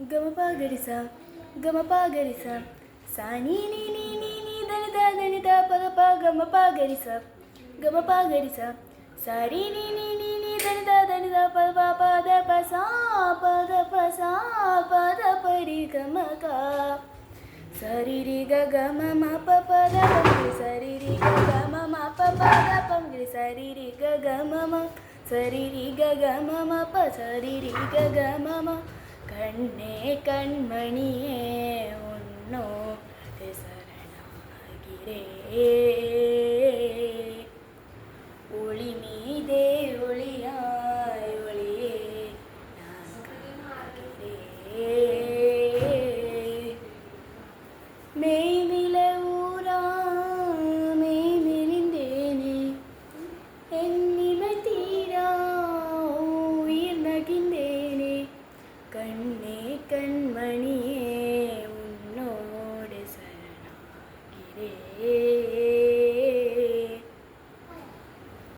గమప గరిస గమప గరిస సాని ని ని ని ని దని ద దని ద పద ప గమప గరిస సారి ని ని ని ని దని ద పద ప పద ప పరి గమక సరి రి గ గమ మ ప పద ప సరి రి గ గమ మ ప పద ప సరి రి గ గమ మ சரி ரி க க ம ம ப சரி ரி க க ம ம கண்ணே கண்மணியே உன்னோடு சரணாகிறே ஒளி மீதே ஒளியாய் ஒளியே நான் காண்கிறே மெய்மில ஊரா மெய் மெலிந்தேனே என்னிமை தீரா உயிர் நகிந்தேனே கண்ணே கண்மணியே உன்னோடு சரணாகிறே